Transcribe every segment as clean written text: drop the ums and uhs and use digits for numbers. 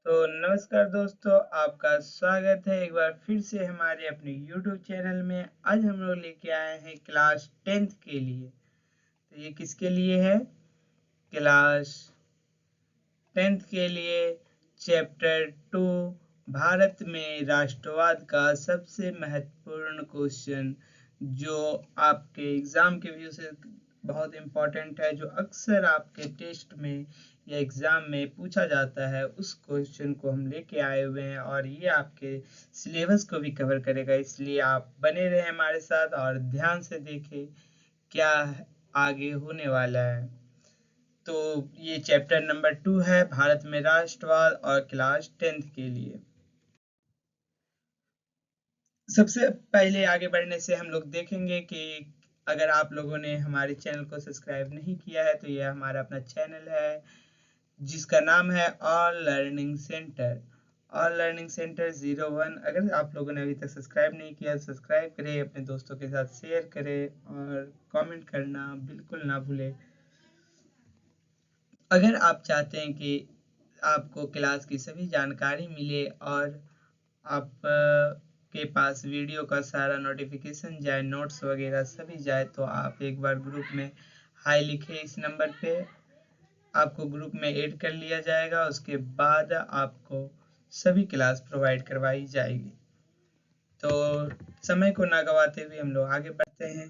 तो नमस्कार दोस्तों, आपका स्वागत है एक बार फिर से हमारे अपने YouTube चैनल में। आज हम लोग लेके आए हैं क्लास 10th के लिए। तो ये किसके लिए है? क्लास 10th के लिए चैप्टर 2, भारत में राष्ट्रवाद का सबसे महत्वपूर्ण क्वेश्चन, जो आपके एग्जाम के व्यू से बहुत इम्पोर्टेंट है, जो अक्सर आपके टेस्ट में या एग्जाम में पूछा जाता है। उस क्वेश्चन को हम लेके आए हुए हैं और ये आपके सिलेबस को भी कवर करेगा, इसलिए आप बने रहे हमारे साथ और ध्यान से देखें क्या आगे होने वाला है। तो ये चैप्टर नंबर 2 है, भारत में राष्ट्रवाद, और क्लास 10th के लिए। सबसे पहले आगे बढ़ने से हम लोग देखेंगे कि अगर आप लोगों ने हमारे चैनल को सब्सक्राइब नहीं किया है तो यह हमारा अपना चैनल है जिसका नाम है all learning centre. All learning centre 01। अगर आप लोगों ने अभी तक सब्सक्राइब नहीं किया तो सब्सक्राइब करें, अपने दोस्तों के साथ शेयर करें और कमेंट करना बिल्कुल ना भूलें। अगर आप चाहते हैं कि आपको क्लास की सभी जानकारी मिले और आप के पास वीडियो का सारा नोटिफिकेशन जाए, नोट्स वगैरह सभी जाए, तो आप एक बार ग्रुप में हाई लिखे इस नंबर पे, आपको ग्रुप में ऐड कर लिया जाएगा। उसके बाद आपको सभी क्लास प्रोवाइड करवाई जाएगी। तो समय को ना गवाते हुए हम लोग आगे बढ़ते हैं।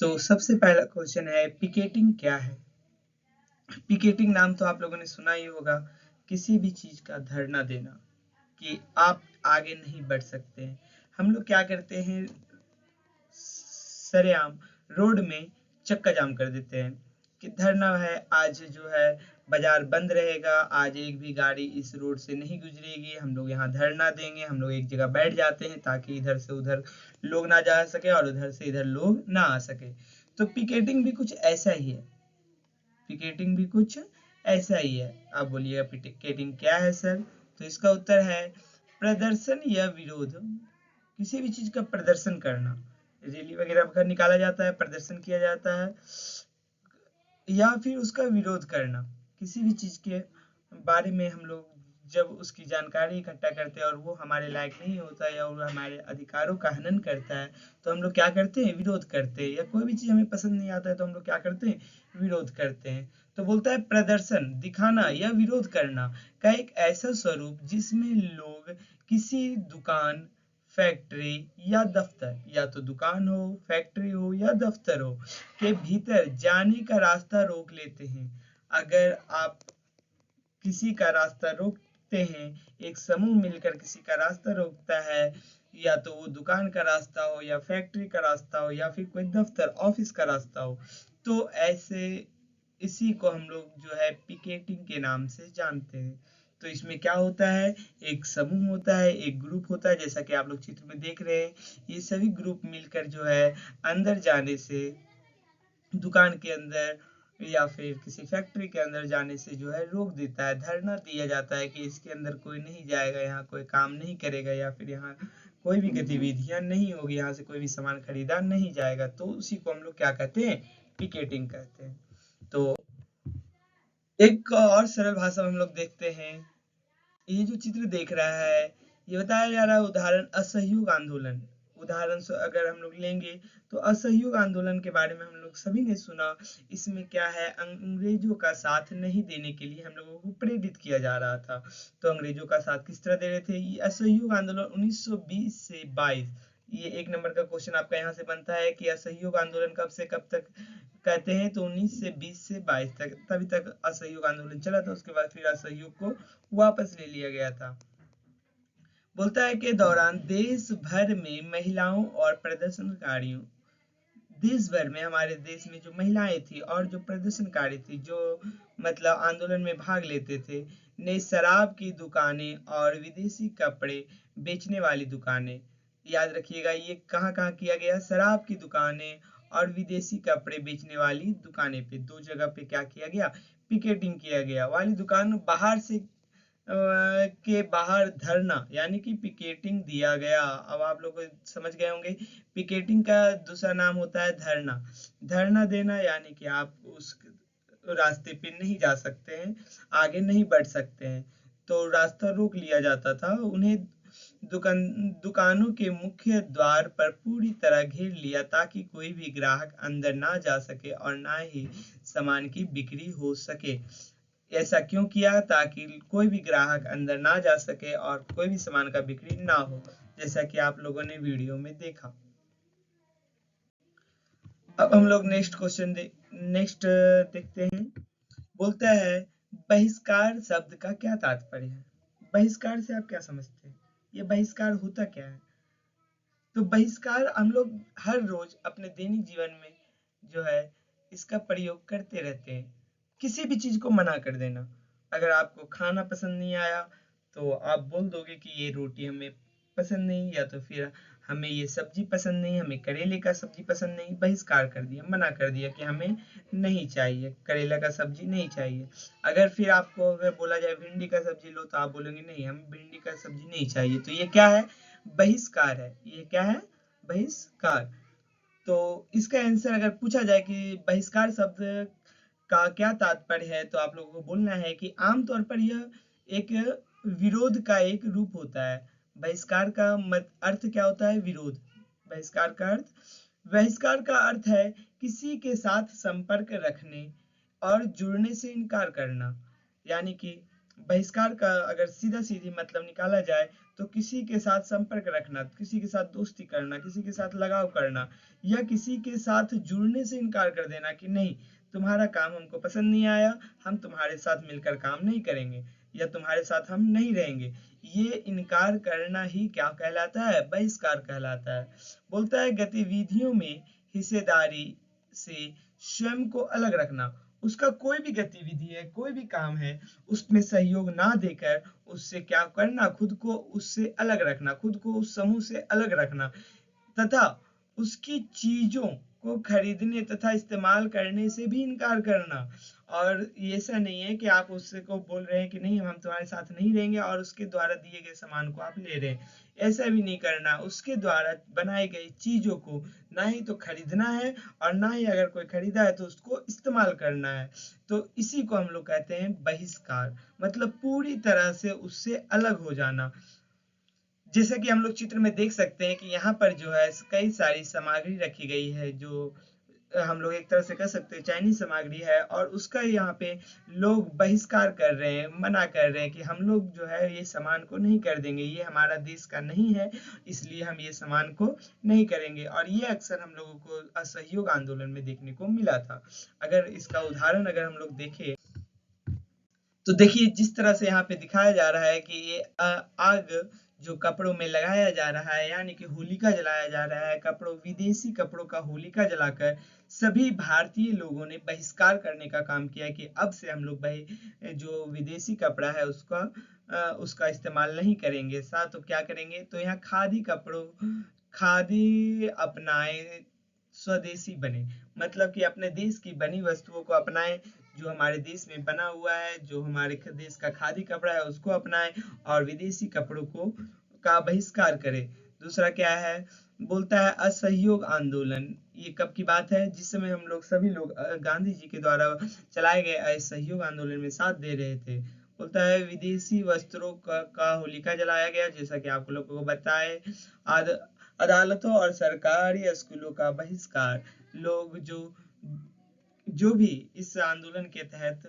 तो सबसे पहला क्वेश्चन है, पिकेटिंग क्या है? पिकेटिंग नाम तो आप लोगों ने सुना ही होगा, किसी भी चीज का धरना देना कि आप आगे नहीं बढ़ सकते हैं। हम लोग क्या करते हैं, सरेआम रोड में चक्का जाम कर देते हैं कि धरना है, आज जो है बाजार बंद रहेगा, आज एक भी गाड़ी इस रोड से नहीं गुजरेगी, हम लोग यहाँ धरना देंगे। हम लोग एक जगह बैठ जाते हैं ताकि इधर से उधर लोग ना जा सके और उधर से इधर लोग ना आ सके। तो पिकेटिंग भी कुछ ऐसा ही है। पिकेटिंग भी कुछ ऐसा ही है। आप बोलिएगा पिकेटिंग क्या है सर? तो इसका उत्तर है प्रदर्शन या विरोध। किसी भी चीज का प्रदर्शन करना, रैली वगैरह का निकाला जाता है, प्रदर्शन किया जाता है, या फिर उसका विरोध करना। किसी भी चीज के बारे में हम लोग जब उसकी जानकारी इकट्ठा करते हैं और वो हमारे लायक नहीं होता है या वो हमारे अधिकारों का हनन करता है, तो हम लोग क्या करते हैं, विरोध करते हैं। या कोई भी चीज हमें पसंद नहीं आता है तो हम लोग क्या करते हैं, विरोध करते हैं। तो बोलता है प्रदर्शन, दिखाना या विरोध करना का एक ऐसा स्वरूप जिसमें लोग किसी दुकान, फैक्ट्री या दफ्तर, या तो दुकान हो, फैक्ट्री हो या दफ्तर हो, के भीतर जाने का रास्ता रोक लेते हैं। अगर आप किसी का रास्ता रोकते हैं, एक समूह मिलकर किसी का रास्ता रोकता है, या तो वो दुकान का रास्ता हो या फैक्ट्री का रास्ता हो या फिर कोई दफ्तर ऑफिस का रास्ता हो, तो ऐसे इसी को हम लोग जो है पिकेटिंग के नाम से जानते हैं। तो इसमें क्या होता है, एक समूह होता है, एक ग्रुप होता है, जैसा कि आप लोग चित्र में देख रहे हैं। ये सभी ग्रुप मिलकर जो है अंदर जाने से, दुकान के अंदर या फिर किसी फैक्ट्री के अंदर जाने से जो है रोक देता है। धरना दिया जाता है कि इसके अंदर कोई नहीं जाएगा, यहाँ कोई काम नहीं करेगा, या फिर यहाँ कोई भी गतिविधियां नहीं होगी, यहाँ से कोई भी सामान खरीदा नहीं जाएगा। तो उसी को हम लोग क्या कहते हैं, पिकेटिंग कहते हैं। तो एक और सरल भाषा में हम लोग देखते हैं, ये जो चित्र देख रहा है, ये बताया जा रहा है उदाहरण असहयोग आंदोलन। उदाहरण से अगर हम लोग लेंगे तो असहयोग आंदोलन के बारे में हम लोग सभी ने सुना। इसमें क्या है, अंग्रेजों का साथ नहीं देने के लिए हम लोगों को प्रेरित किया जा रहा था। तो अंग्रेजों का साथ किस तरह दे रहे थे? ये असहयोग आंदोलन 1920 से 22। ये एक नंबर का क्वेश्चन आपका यहाँ से बनता है कि असहयोग आंदोलन कब से कब तक कहते हैं? तो 19 से 20 से 22 तक, तभी तक असहयोग आंदोलन चला था। उसके बाद फिर असहयोग को वापस ले लिया गया था। बोलता है के दौरान देश भर में महिलाओं और प्रदर्शनकारियों, देश भर में, हमारे देश में जो महिलाएं थी और जो प्रदर्शनकारी थी, जो मतलब आंदोलन में भाग लेते थे, ने शराब की दुकानें और विदेशी कपड़े बेचने वाली दुकानें, याद रखिएगा ये कहाँ कहाँ किया गया, शराब की दुकानें और विदेशी कपड़े बेचने वाली दुकानें पे, दो जगह पे क्या किया गया, पिकेटिंग किया गया। वाली दुकान बाहर से के बाहर धरना यानी कि पिकेटिंग दिया गया। अब आप लोग समझ गए होंगे, पिकेटिंग का दूसरा नाम होता है धरना। धरना देना यानी कि आप उस रास्ते पे नहीं जा सकते हैं, आगे नहीं बढ़ सकते हैं, तो रास्ता रोक लिया जाता था। उन्हें दुकानों के मुख्य द्वार पर पूरी तरह घेर लिया ताकि कोई भी ग्राहक अंदर ना जा सके और ना ही सामान की बिक्री हो सके। ऐसा क्यों किया? ताकि कोई भी ग्राहक अंदर ना जा सके और कोई भी सामान का बिक्री ना हो, जैसा कि आप लोगों ने वीडियो में देखा। अब हम लोग नेक्स्ट देखते हैं। बोलता है, बहिष्कार शब्द का क्या तात्पर्य है? बहिष्कार से आप क्या समझते हैं? ये बहिष्कार होता क्या है? तो बहिष्कार हम लोग हर रोज अपने दैनिक जीवन में जो है इसका प्रयोग करते रहते हैं। किसी भी चीज को मना कर देना। अगर आपको खाना पसंद नहीं आया तो आप बोल दोगे कि ये रोटी हमें पसंद नहीं, या तो फिर हमें ये सब्जी पसंद नहीं, हमें करेले का सब्जी पसंद नहीं। बहिष्कार कर दिया, मना कर दिया कि हमें नहीं चाहिए, करेला का सब्जी नहीं चाहिए। अगर फिर आपको अगर बोला जाए भिंडी का सब्जी लो तो आप बोलेंगे नहीं, हमें भिंडी का सब्जी नहीं चाहिए। तो ये क्या है? बहिष्कार है। ये क्या है? बहिष्कार। तो इसका आंसर अगर पूछा जाए कि बहिष्कार शब्द का क्या तात्पर्य है, तो आप लोगों को बोलना है कि आमतौर पर यह एक विरोध का एक रूप होता है। बहिष्कार का अर्थ क्या होता है? विरोध। बहिष्कार का अर्थ है किसी के साथ संपर्क रखने और जुड़ने से इनकार करना। यानी कि बहिष्कार का अगर सीधा सीधी मतलब निकाला जाए तो किसी के साथ संपर्क रखना, किसी के साथ दोस्ती करना, किसी के साथ लगाव करना, या किसी के साथ जुड़ने से इनकार कर देना कि नहीं, तुम्हारा काम हमको पसंद नहीं आया, हम तुम्हारे साथ मिलकर काम नहीं करेंगे, या तुम्हारे साथ हम नहीं रहेंगे। ये इनकार करना ही क्या कहलाता है? बहिष्कार कहलाता है। बोलता है, गतिविधियों में हिस्सेदारी से स्वयं को अलग रखना। उसका कोई भी गतिविधि है, कोई भी काम है, उसमें सहयोग ना देकर उससे क्या करना? खुद को उससे अलग रखना, खुद को उस समूह से अलग रखना, तथा उसकी चीजों को खरीदने तथा इस्तेमाल करने से भी इनकार करना। और ऐसा नहीं है कि आप उससे को बोल रहे हैं कि नहीं, हम तुम्हारे साथ नहीं रहेंगे, और उसके द्वारा दिए गए सामान को आप ले रहे हैं। ऐसा भी नहीं करना। उसके द्वारा बनाई गई चीजों को ना ही तो खरीदना है, और ना ही अगर कोई खरीदा है तो उसको इस्तेमाल करना है। तो इसी को हम लोग कहते हैं बहिष्कार, मतलब पूरी तरह से उससे अलग हो जाना। जैसे कि हम लोग चित्र में देख सकते हैं कि यहाँ पर जो है कई सारी सामग्री रखी गई है, जो हम लोग एक तरह से कह सकते हैं चाइनीज सामग्री है, और उसका यहाँ पे लोग बहिष्कार कर रहे हैं, मना कर रहे हैं कि हम लोग जो है ये सामान को नहीं कर देंगे, ये हमारा देश का नहीं है, इसलिए हम ये सामान को नहीं करेंगे। और ये अक्सर हम लोगों को असहयोग आंदोलन में देखने को मिला था। अगर इसका उदाहरण अगर हम लोग देखें तो देखिए, जिस तरह से यहाँ पे दिखाया जा रहा है कि ये आग जो कपड़ों में लगाया जा रहा है, यानी कि होलिका जलाया जा रहा है, विदेशी कपड़ों का होलिका जलाकर सभी भारतीय लोगों ने बहिष्कार करने का काम किया कि अब से हम लोग जो विदेशी कपड़ा है उसका इस्तेमाल नहीं करेंगे। साथ तो क्या करेंगे? तो यहाँ खादी अपनाए, स्वदेशी बने, मतलब कि अपने देश की बनी वस्तुओं को अपनाएं, जो हमारे देश में बना हुआ है, जो हमारे देश का खादी कपड़ा है उसको अपनाएं, और विदेशी कपड़ों को का बहिष्कार करें। दूसरा क्या है? बोलता है असहयोग आंदोलन। ये कब की बात है? जिस समय हम लोग सभी लोग गांधी जी के द्वारा चलाए गए असहयोग आंदोलन में साथ दे रहे थे। बोलता है विदेशी वस्त्रों का होलिका जलाया गया, जैसा कि आप लोगों को बताए। अदालतों और सरकारी स्कूलों का बहिष्कार। लोग जो भी इस आंदोलन के तहत,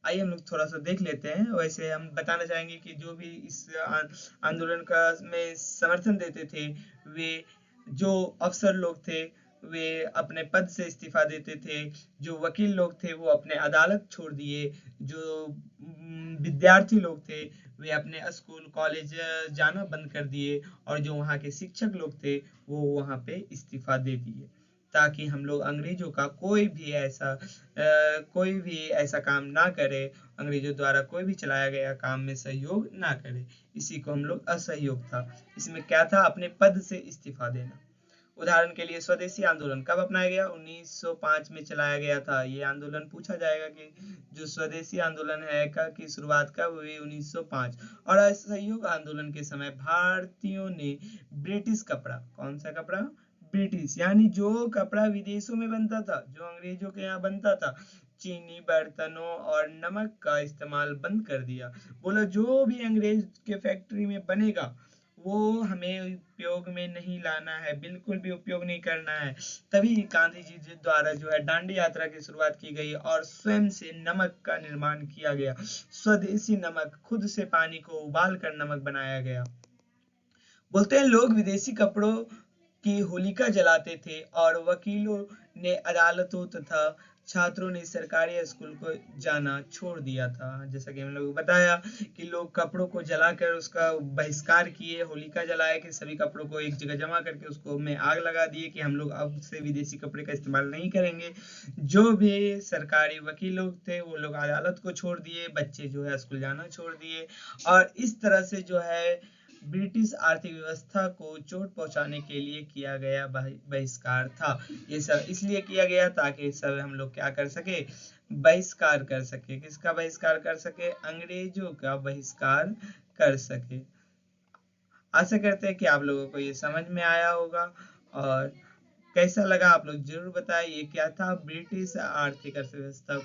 आइए हम लोग थोड़ा सा देख लेते हैं। वैसे हम बताना चाहेंगे कि जो भी इस आंदोलन का में समर्थन देते थे, वे जो अफसर लोग थे वे अपने पद से इस्तीफा देते थे, जो वकील लोग थे वो अपने अदालत छोड़ दिए, जो विद्यार्थी लोग थे वे अपने स्कूल कॉलेज जाना बंद कर दिए, और जो वहाँ के शिक्षक लोग थे वो वहाँ पे इस्तीफा दे दिए, ताकि हम लोग अंग्रेजों का कोई भी ऐसा काम ना करे, अंग्रेजों द्वारा कोई भी चलाया गया काम में सहयोग ना करे। इसी को हम लोग असहयोग था। इसमें क्या था? अपने पद से इस्तीफा देना। उदाहरण के लिए स्वदेशी आंदोलन कब अपनाया गया? 1905 में चलाया गया था। ये आंदोलन पूछा जाएगा कि जो स्वदेशी आंदोलन है का की शुरुआत कब हुई? 1905। और असहयोग आंदोलन के समय भारतीयों ने ब्रिटिश कपड़ा, कौन सा कपड़ा? ब्रिटिश, यानी जो कपड़ा विदेशों में बनता था, जो अंग्रेजों के यहाँ बनता था, चीनी बर्तनों और नमक का इस्तेमाल बंद कर दिया। बोला जो भी अंग्रेज के फैक्ट्री में बनेगा वो हमें उपयोग में नहीं लाना है, बिल्कुल भी उपयोग नहीं करना है। तभी गांधी जी द्वारा जो है दांडी यात्रा की शुरुआत की गई और स्वयं से नमक का निर्माण किया गया। स्वदेशी नमक, खुद से पानी को उबाल कर नमक बनाया गया। बोलते हैं लोग विदेशी कपड़ों की होलिका जलाते थे और वकीलों ने अदालतों तथा छात्रों ने सरकारी स्कूल को जाना छोड़ दिया था। जैसा कि हम लोग बताया कि लोग कपड़ों को जलाकर उसका बहिष्कार किए, होलिका जलाए कि सभी कपड़ों को एक जगह जमा करके उसको में आग लगा दिए कि हम लोग अब से विदेशी कपड़े का इस्तेमाल नहीं करेंगे। जो भी सरकारी वकील लोग थे वो लोग अदालत को छोड़ दिए, बच्चे जो है स्कूल जाना छोड़ दिए और इस तरह से जो है ब्रिटिश आर्थिक व्यवस्था को चोट पहुंचाने के लिए किया गया बहिष्कार था। ये सब इसलिए किया गया ताकि सब हम लोग क्या कर सके, बहिष्कार कर सके। किसका बहिष्कार कर सके? अंग्रेजों का बहिष्कार कर सके। आशा करते हैं कि आप लोगों को ये समझ में आया होगा और कैसा लगा आप लोग जरूर बताइए। क्या था? ब्रिटिश आर्थिक अर्थव्यवस्था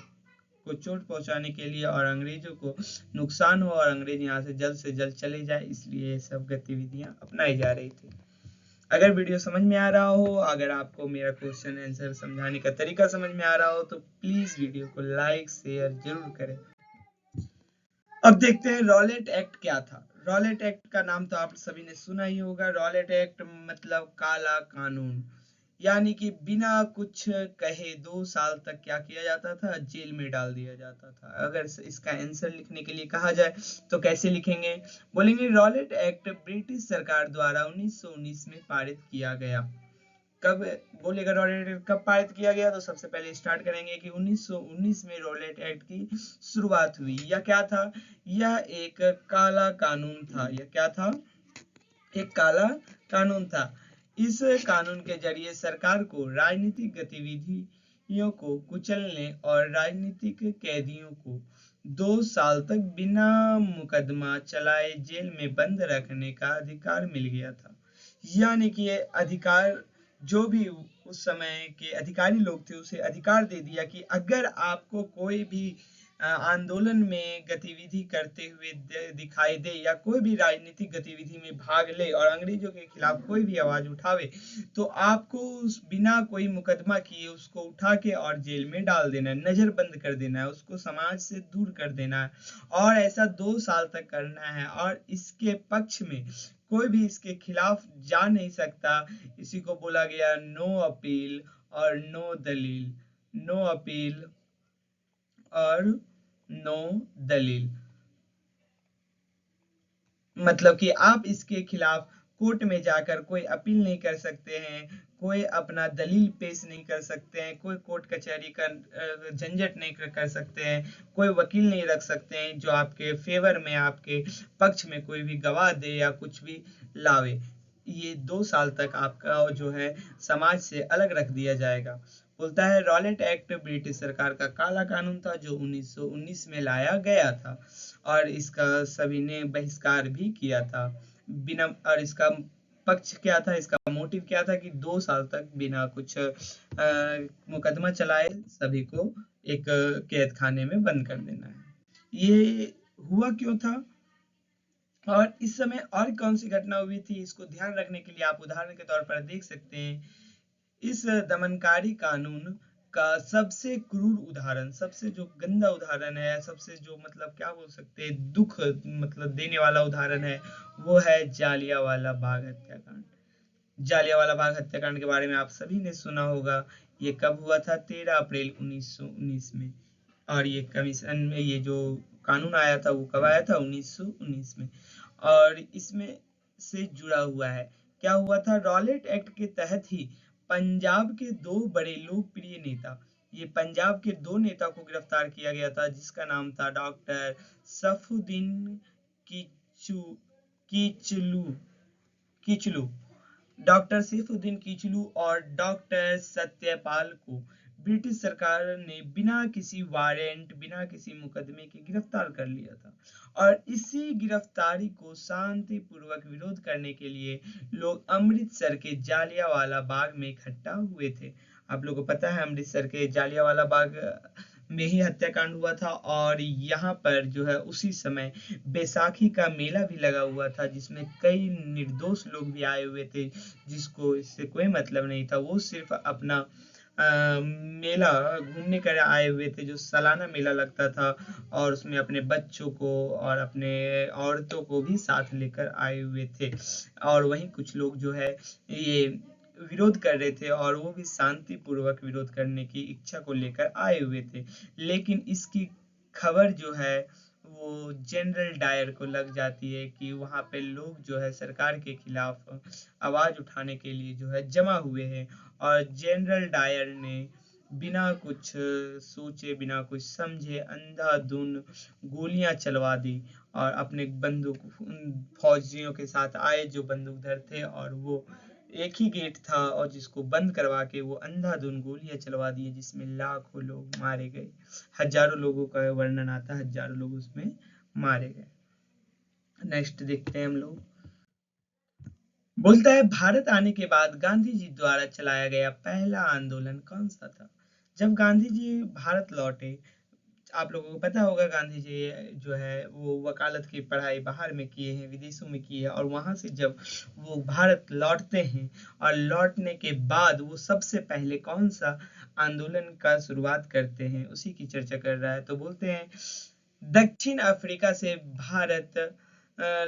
को चोट पहुंचाने के लिए और अंग्रेजों को नुकसान हो और अंग्रेज यहाँ से जल्द चले जाए, इसलिए ये सब गतिविधियां अपनाई जा रही थी। अगर वीडियो समझ में आ रहा हो, अगर आपको मेरा क्वेश्चन आंसर समझाने का तरीका समझ में आ रहा हो तो प्लीज वीडियो को लाइक शेयर जरूर करें। अब देखते हैं रॉलेट एक्ट क्या था। रॉलेट एक्ट का नाम तो आप सभी ने सुना ही होगा। रॉलेट एक्ट मतलब काला कानून, यानी कि बिना कुछ कहे 2 साल तक क्या किया जाता था? जेल में डाल दिया जाता था। अगर इसका आंसर लिखने के लिए कहा जाए तो कैसे लिखेंगे? बोलेंगे रॉलेट एक्ट ब्रिटिश सरकार द्वारा 1919 में पारित किया गया। कब बोलेगा रॉलेट एक्ट कब पारित किया गया? तो सबसे पहले स्टार्ट करेंगे कि 1919 में रॉलेट एक्ट की शुरुआत हुई। यह क्या था? यह एक काला कानून था। यह क्या था? एक काला कानून था। इस कानून के जरिए सरकार को राजनीतिक गतिविधियों को कुचलने और राजनीतिक कैदियों को 2 साल तक बिना मुकदमा चलाए जेल में बंद रखने का अधिकार मिल गया था। यानी कि ये अधिकार जो भी उस समय के अधिकारी लोग थे उसे अधिकार दे दिया कि अगर आपको कोई भी आंदोलन में गतिविधि करते हुए दिखाई दे या कोई भी राजनीतिक गतिविधि में भाग ले और अंग्रेजों के खिलाफ कोई भी आवाज उठावे तो आपको बिना कोई मुकदमा किए उसको उठा के और जेल में डाल देना है, नजरबंद कर देना है, उसको समाज से दूर कर देना है और ऐसा 2 साल तक करना है। और इसके पक्ष में कोई भी इसके खिलाफ जा नहीं सकता। इसी को बोला गया नो अपील और नो दलील। नो अपील और नो दलील मतलब कि आप इसके खिलाफ कोर्ट में जाकर कोई अपील नहीं कर सकते हैं, कोई अपना दलील पेश नहीं कर सकते हैं, कोई कोर्ट कचहरी का झंझट नहीं कर सकते हैं, कोई वकील नहीं रख सकते हैं जो आपके फेवर में, आपके पक्ष में कोई भी गवाह दे या कुछ भी लावे। ये 2 साल तक आपका जो है समाज से अलग रख दिया जाएगा। बोलता है रॉलेट एक्ट ब्रिटिश सरकार का काला कानून था जो 1919 में लाया गया था और इसका सभी ने बहिष्कार भी किया था बिना। और इसका पक्ष क्या था, इसका मोटिव क्या था कि 2 साल तक बिना कुछ मुकदमा चलाए सभी को एक कैद खाने में बंद कर देना है। ये हुआ क्यों था और इस समय और कौन सी घटना हुई थी, इसको ध्यान रखने के लिए आप उदाहरण के तौर पर देख सकते हैं। इस दमनकारी कानून का सबसे क्रूर उदाहरण, सबसे जो गंदा उदाहरण है, सबसे जो मतलब क्या बोल सकते हैं दुख मतलब देने वाला उदाहरण है वो है जालियांवाला बाग हत्याकांड। जालियांवाला बाग हत्याकांड के बारे में आप सभी ने सुना होगा। ये कब हुआ था? 13 अप्रैल 1919 में। और ये कमीशन में ये जो कानून आया था वो कब आया था? 1919 में। और इसमें से जुड़ा हुआ है क्या हुआ था? रॉलेट एक्ट के तहत ही पंजाब के 2 बड़े लोकप्रिय नेता, ये पंजाब के 2 नेता को गिरफ्तार किया गया था जिसका नाम था डॉक्टर सफुद्दीन किचू किचलू किचलू डॉक्टर सैफुद्दीन किचलू और डॉक्टर सत्यपाल को ब्रिटिश सरकार ने बिना किसी वारंट, बिना किसी मुकदमे के गिरफ्तार कर लिया था। और इसी गिरफ्तारी को शांतिपूर्वक विरोध करने के लिए लोग अमृतसर के जालियांवाला बाग में इकट्ठा हुए थे। आप लोगों को पता है अमृतसर के जालियांवाला बाग में ही हत्याकांड हुआ था। और यहाँ पर जो है उसी समय बैसाखी का मेला भी लगा हुआ था, जिसमें कई निर्दोष लोग भी आए हुए थे, जिसको इससे कोई मतलब नहीं था। वो सिर्फ अपना मेला घूमने कर आए हुए थे, जो सालाना मेला लगता था, और उसमें अपने बच्चों को और अपने औरतों को भी साथ लेकर आए हुए थे। और वहीं कुछ लोग जो है ये विरोध कर रहे थे, और वो भी शांतिपूर्वक विरोध करने की इच्छा को लेकर आए हुए थे। लेकिन इसकी खबर जो है वो जनरल डायर को लग जाती है कि वहाँ पे लोग जो है सरकार के खिलाफ आवाज उठाने के लिए जो है जमा हुए हैं। और जनरल डायर ने बिना कुछ सोचे, बिना कुछ समझे अंधाधुंध गोलियां चलवा दी, और अपने बंदूक उन फौजियों के साथ आए जो बंदूकधर थे, और वो एक ही गेट था और जिसको बंद करवा के वो अंधाधुंध गोलियां चलवा दी, जिसमें लाखों लोग मारे गए। हजारों लोगों का वर्णन आता है, हजारों लोग उसमें मारे गए। नेक्स्ट देखते हैं हम लोग। बोलता है, भारत आने के बाद गांधी जी द्वारा चलाया गया पहला आंदोलन कौन सा था? जब गांधी जी भारत लौटे, आप लोगों को पता होगा गांधी जी जो है वो वकालत की पढ़ाई बाहर में किए हैं, विदेशों में किए हैं, और वहां से जब वो भारत लौटते हैं, और लौटने के बाद वो सबसे पहले कौन सा आंदोलन का शुरुआत करते हैं, उसी की चर्चा कर रहा है। तो बोलते हैं, दक्षिण अफ्रीका से भारत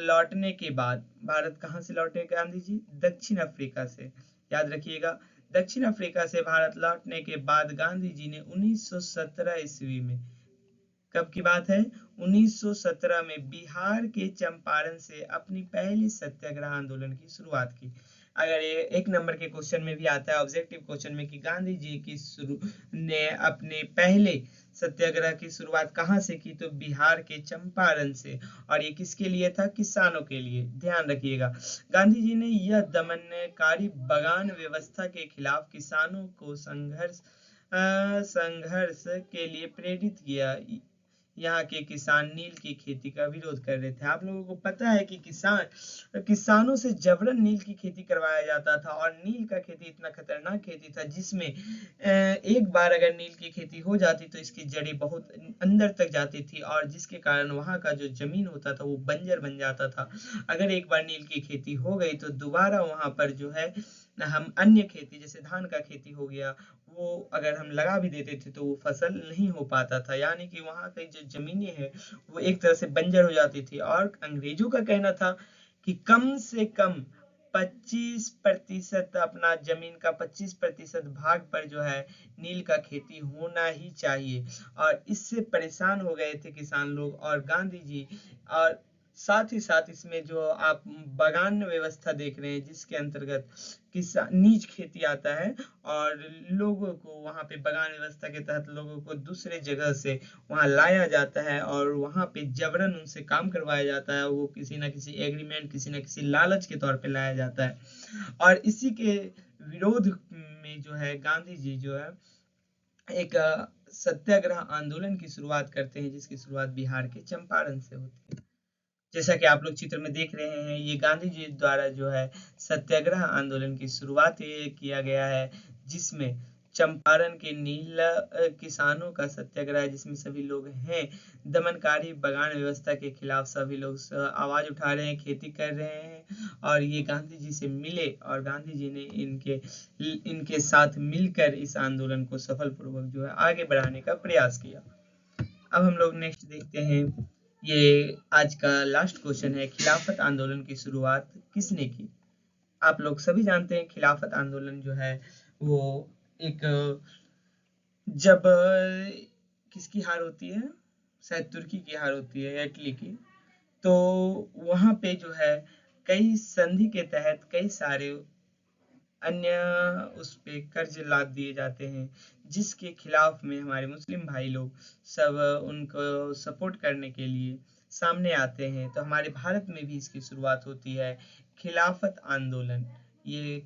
लौटने के बाद, भारत कहाँ से लौटे गांधी जी? दक्षिण अफ्रीका से, याद रखिएगा। दक्षिण अफ्रीका से भारत लौटने के बाद गांधी जी ने 1917 ईस्वी में, कब की बात है? 1917 में बिहार के चंपारण से अपनी पहली सत्याग्रह आंदोलन की शुरुआत की। अगर ये 1 नंबर के क्वेश्चन में भी आता है, ऑब्जेक्टिव क्वेश्चन में, कि गांधी जी की शुरू ने अपने पहले सत्याग्रह की शुरुआत कहाँ से की, तो बिहार के चंपारण से। और ये किसके लिए था? किसानों के लिए। ध्यान रखिएगा, गांधी जी ने यह दमनकारी बगान व्यवस्था के खिलाफ किसानों को संघर्ष के लिए प्रेरित किया। यहाँ के किसान नील की खेती का विरोध कर रहे थे। आप लोगों को पता है कि किसानों से जबरन नील की खेती करवाया जाता था, और नील का खेती इतना खतरनाक खेती था, जिसमें एक बार अगर नील की खेती हो जाती तो इसकी जड़ें बहुत अंदर तक जाती थी, और जिसके कारण वहाँ का जो जमीन होता था वो बंजर बन जाता था। अगर एक बार नील की खेती हो गई तो दोबारा वहाँ पर जो है हम अन्य खेती, जैसे धान का खेती हो गया, वो अगर हम लगा भी देते थे तो वो फसल नहीं हो पाता था। यानी कि वहाँ की जो जमीनें हैं वो एक तरह से बंजर हो जाती थी। और अंग्रेजों का कहना था कि कम से कम 25% अपना जमीन का 25% भाग पर जो है नील का खेती होना ही चाहिए। और इससे परेशान हो गए थे किसान लोग, और गांधी जी, और साथ ही साथ इसमें जो आप बगान व्यवस्था देख रहे हैं, जिसके अंतर्गत किसान नीच खेती आता है, और लोगों को वहाँ पे बगान व्यवस्था के तहत लोगों को दूसरे जगह से वहाँ लाया जाता है, और वहाँ पे जबरन उनसे काम करवाया जाता है। वो किसी ना किसी एग्रीमेंट, किसी ना किसी लालच के तौर पे लाया जाता है। और इसी के विरोध में जो है गांधी जी जो है एक सत्याग्रह आंदोलन की शुरुआत करते हैं, जिसकी शुरुआत बिहार के चंपारण से होती है। जैसा कि आप लोग चित्र में देख रहे हैं, ये गांधी जी द्वारा जो है सत्याग्रह आंदोलन की शुरुआत ये किया गया है, जिसमें चंपारण के नील किसानों का सत्याग्रह है, जिसमें सभी लोग हैं दमनकारी बगान व्यवस्था के खिलाफ। सभी लोग आवाज उठा रहे हैं, खेती कर रहे हैं, और ये गांधी जी से मिले, और गांधी जी ने इनके साथ मिलकर इस आंदोलन को सफलपूर्वक जो है आगे बढ़ाने का प्रयास किया। अब हम लोग नेक्स्ट देखते हैं। ये आज का लास्ट क्वेश्चन है, खिलाफत आंदोलन की शुरुआत किसने की? आप लोग सभी जानते हैं खिलाफत आंदोलन जो है वो एक, जब किसकी हार होती है? शायद तुर्की की हार होती है, इटली की। तो वहां पे जो है कई संधि के तहत कई सारे अन्य उस पे कर्ज लाद दिए जाते हैं, जिसके खिलाफ में हमारे मुस्लिम भाई लोग सब उनको सपोर्ट करने के लिए सामने आते हैं। तो हमारे भारत में भी इसकी शुरुआत होती है, खिलाफत आंदोलन, ये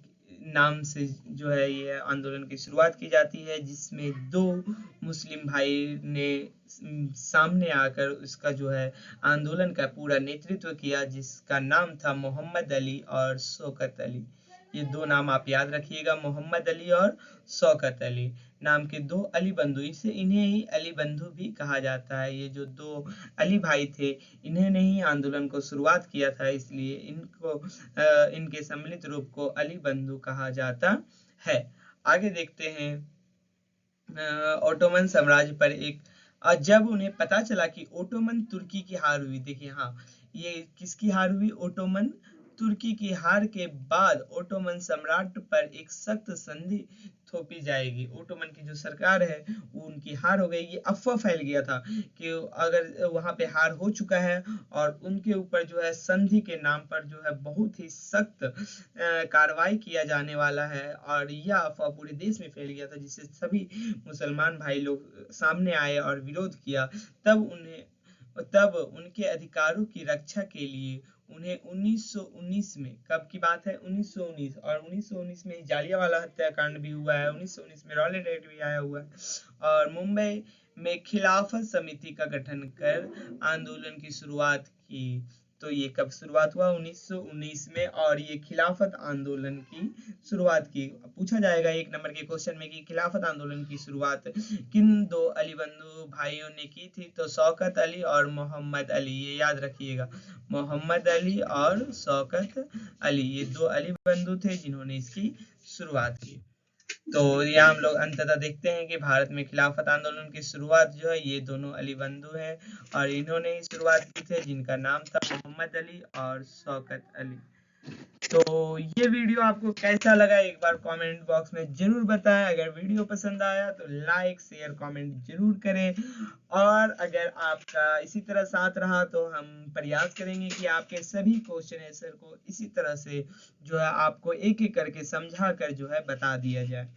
नाम से जो है ये आंदोलन की शुरुआत की जाती है, जिसमें 2 मुस्लिम भाई ने सामने आकर इसका जो है आंदोलन का पूरा नेतृत्व किया, जिसका नाम था मोहम्मद अली और शौकत अली। ये 2 नाम आप याद रखिएगा, मोहम्मद अली और शौकत अली। नाम के 2 अली बंधु, इसे इन्हें ही अली बंधु भी कहा जाता है। ये जो 2 अली भाई थे, इन्होंने ही आंदोलन को शुरुआत किया था, इसलिए इनको इनके सम्मिलित रूप को अली बंधु कहा जाता है। आगे देखते हैं ओटोमन साम्राज्य पर एक जब उन्हें पता चला कि ओटोमन तुर्की की हार हुई, देखिए हाँ, ये किसकी हार हुई? ओटोमन तुर्की की हार के बाद ओटोमन सम्राट पर एक सख्त संधि थोपी जाएगी। ओटोमन की जो सरकार है वो उनकी हार हो गई। ये अफवाह फैल गया था कि अगर वहां पे हार हो चुका है और उनके ऊपर जो है संधि के नाम पर जो है बहुत ही सख्त कार्रवाई किया जाने वाला है, और यह अफवाह पूरे देश में फैल गया था, जिससे सभी मुसलमान भाई लोग सामने आए और विरोध किया। तब उनके अधिकारों की रक्षा के लिए उन्हें 1919 में, कब की बात है? 1919, और 1919 में जालियांवाला हत्याकांड भी हुआ है, 1919 में रॉलेट एक्ट भी आया हुआ है, और मुंबई में खिलाफत समिति का गठन कर आंदोलन की शुरुआत की। तो ये कब शुरुआत हुआ? 1919 में, और ये खिलाफत आंदोलन की शुरुआत की। पूछा जाएगा 1 नंबर के क्वेश्चन में कि खिलाफत आंदोलन की शुरुआत किन 2 अली बंधु भाइयों ने की थी? तो शौकत अली और मोहम्मद अली, ये याद रखिएगा, मोहम्मद अली और शौकत अली, ये 2 अली बंधु थे जिन्होंने इसकी शुरुआत की। तो यहाँ हम लोग अंततः देखते हैं कि भारत में खिलाफत आंदोलन की शुरुआत जो है ये दोनों अली बंधु हैं, और इन्होंने ही शुरुआत की थी, जिनका नाम था मोहम्मद अली और शौकत अली। तो ये वीडियो आपको कैसा लगा एक बार कमेंट बॉक्स में जरूर बताएं। अगर वीडियो पसंद आया तो लाइक शेयर कमेंट जरूर करें, और अगर आपका इसी तरह साथ रहा तो हम प्रयास करेंगे कि आपके सभी क्वेश्चन आंसर को इसी तरह से जो है आपको एक एक करके समझा कर जो है बता दिया जाए।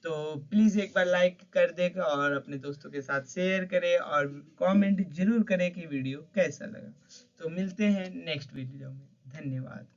तो प्लीज एक बार लाइक कर देगा और अपने दोस्तों के साथ शेयर करें, और कमेंट जरूर करें कि वीडियो कैसा लगा। तो मिलते हैं नेक्स्ट वीडियो में। धन्यवाद।